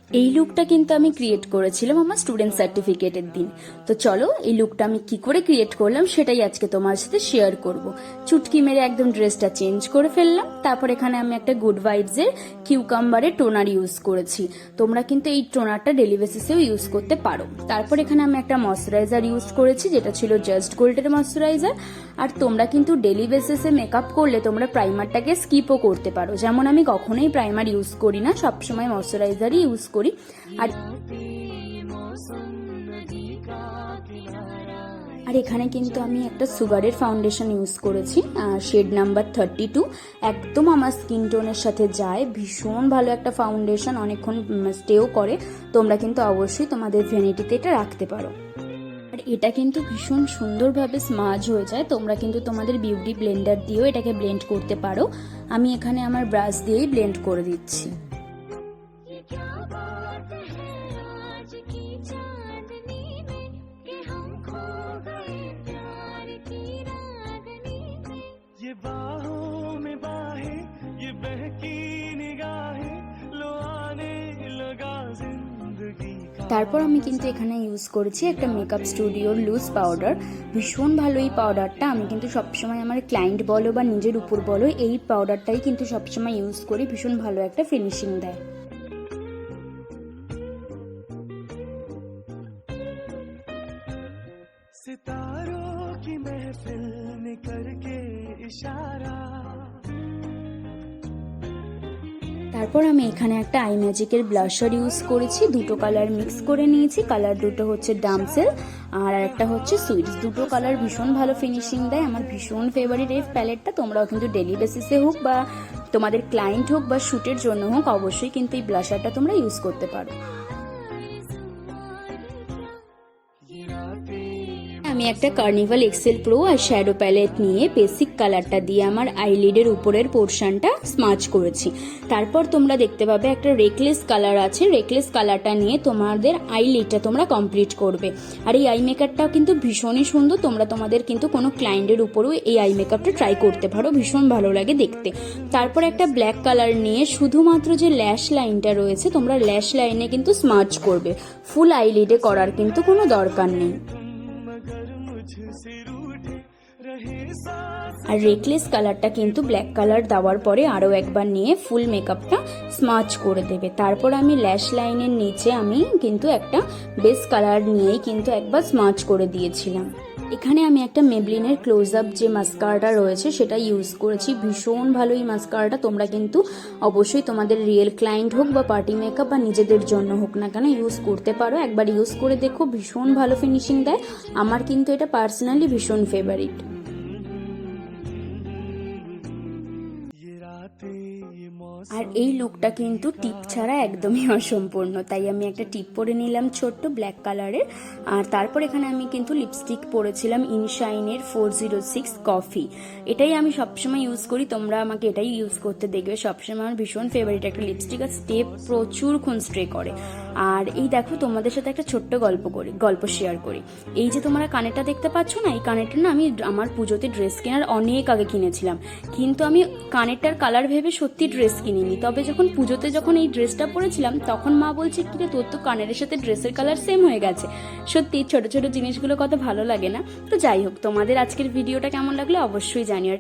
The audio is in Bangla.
এই লুকটা কিন্তু আমি ক্রিয়েট করেছিলাম আমার স্টুডেন্ট সার্টিফিকেটের দিন। তো চলো এই লুকটা আমি কি করে ক্রিয়েট করলাম সেটাই আজকে তোমার সাথে শেয়ার করব। চুটকি মেরে একদম ড্রেসটা চেঞ্জ করে ফেললাম। তারপর এখানে আমি একটা গুড ভাইবসের কিউকাম্বারের টোনার ইউজ করেছি। তোমরা কিন্তু এই টোনারটা ডেলি বেসিসেও ইউজ করতে পারো। তারপর এখানে আমি একটা ময়শ্চারাইজার ইউজ করেছি, যেটা ছিল জাস্ট গোল্ডের ময়শ্চারাইজার। আর তোমরা কিন্তু ডেলি বেসিসে মেকআপ করলে তোমরা প্রাইমারটাকে স্কিপও করতে পারো। যেমন আমি কখনোই প্রাইমার ইউজ করি না, সবসময় ময়শ্চারাইজারই ইউজ করি। আর এখানে কিন্তু আমি একটা সুগারের ফাউন্ডেশন ইউজ করেছি, শেড নাম্বার 32। একদম আমার স্কিন টোনের সাথে যায়, ভীষণ ভালো একটা ফাউন্ডেশন, অনেকক্ষণ স্টেও করে। তোমরা কিন্তু অবশ্যই তোমাদের ভ্যানিটিতে এটা রাখতে পারো। আর এটা কিন্তু ভীষণ সুন্দরভাবে স্মাজ হয়ে যায়। তোমরা কিন্তু তোমাদের বিউটি ব্লেন্ডার দিয়েও এটাকে ব্লেন্ড করতে পারো। আমি এখানে আমার ব্রাশ দিয়েই ব্লেন্ড করে দিচ্ছি। তারপর আমি কিন্তু এখানে ইউজ করেছি একটা মেকআপ স্টুডিওর লুজ পাউডার। ভীষণ ভালো এই পাউডারটা। আমি কিন্তু সবসময় আমার ক্লায়েন্ট বলো বা নিজের উপর বলো, এই পাউডারটাই কিন্তু সবসময় ইউজ করি। ভীষণ ভালো একটা ফিনিশিং দেয়। सितारों की महफिल में करके इशारा। তারপর আমি এখানে একটা আই ম্যাজিকের ব্লাশার ইউজ করেছি। দুটো কালার মিক্স করে নিয়েছি। কালার দুটো হচ্ছে ডামসেল আর একটা হচ্ছে সুইটস। দুটো কালার ভীষণ ভালো ফিনিশিং দেয়। আমার ভীষণ ফেভারিট এই প্যালেটটা। তোমরাও কিন্তু ডেলি বেসিসে হোক বা তোমাদের ক্লায়েন্ট হোক বা শ্যুটের জন্য হোক, অবশ্যই কিন্তু এই ব্লাশারটা তোমরা ইউজ করতে পারো। আমি একটা কার্নিভাল এক্সেল প্রো আর শ্যাডো প্যালেট নিয়ে বেসিক কালারটা দিয়ে আমার আইলিডের উপরের পোর্শনটা স্মাচ করেছি। তারপর তোমরা দেখতে পাবে একটা রেকলেস কালার আছে। রেকলেস কালারটা নিয়ে তোমাদের আইলিডটা তোমরা কমপ্লিট করবে। আর এই আই মেকআপটাও কিন্তু ভীষণই সুন্দর। তোমরা তোমাদের কিন্তু কোনো ক্লায়েন্টের উপরেও এই আই মেকআপটা ট্রাই করতে পারো, ভীষণ ভালো লাগে দেখতে। তারপর একটা ব্ল্যাক কালার নিয়ে শুধুমাত্র যে ল্যাশ লাইনটা রয়েছে, তোমরা ল্যাশ লাইনে কিন্তু স্মাচ করবে। ফুল আইলিডে করার কিন্তু কোনো দরকার নেই। আর রেকলেস কালারটা কিন্তু ব্ল্যাক কালার দেওয়ার পরে আরও একবার নিয়ে ফুল মেকআপটা স্মাচ করে দেবে। তারপর আমি ল্যাশ লাইনের নিচে আমি কিন্তু একটা বেস কালার নিয়েই কিন্তু একবার স্মাচ করে দিয়েছিলাম। এখানে আমি একটা মেবলিনের ক্লোজ আপ যে মাস্কারাটা রয়েছে সেটা ইউজ করেছি। ভীষণ ভালো এই মাস্কারাটা। তোমরা কিন্তু অবশ্যই তোমাদের রিয়েল ক্লায়েন্ট হোক বা পার্টি মেকআপ বা নিজেদের জন্য হোক না কেন ইউজ করতে পারো। একবার ইউজ করে দেখো, ভীষণ ভালো ফিনিশিং দেয়। আমার কিন্তু এটা পার্সোনালি ভীষণ ফেভারিট। আর এই লুকটা কিন্তু টিপ ছাড়া একদমই অসম্পূর্ণ, তাই আমি একটা টিপ পরে নিলাম ছোট্ট ব্ল্যাক কালারের। আর তারপর এখানে আমি কিন্তু লিপস্টিক পরেছিলাম ইনশাইনের 406 কফি। এটাই আমি সবসময় ইউজ করি। তোমরা আমাকে এটাই ইউজ করতে দেখবে। সবসময় আমার ভীষণ ফেভারিট একটা লিপস্টিক। আর স্টেপ প্রচুরক্ষণ স্ট্রে করে। আর এই দেখো, তোমাদের সাথে একটা ছোট্ট গল্প শেয়ার করি। এই যে তোমরা কানেরটা দেখতে পাচ্ছ না, এই কানেরটা না আমি আমার পুজোতে ড্রেস কেনার অনেক আগে কিনেছিলাম। কিন্তু আমি কানেরটার কালার ভেবে সত্যি ড্রেস কিনিনি। তবে যখন পুজোতে যখন এই ড্রেসটা পরেছিলাম, তখন মা বলছে, কিরে তোর তো কানেরের সাথে ড্রেসের কালার সেম হয়ে গেছে। সত্যি ছোট ছোট জিনিসগুলো কত ভালো লাগে না? তো যাই হোক, তোমাদের আজকের ভিডিওটা কেমন লাগলো অবশ্যই জানিও।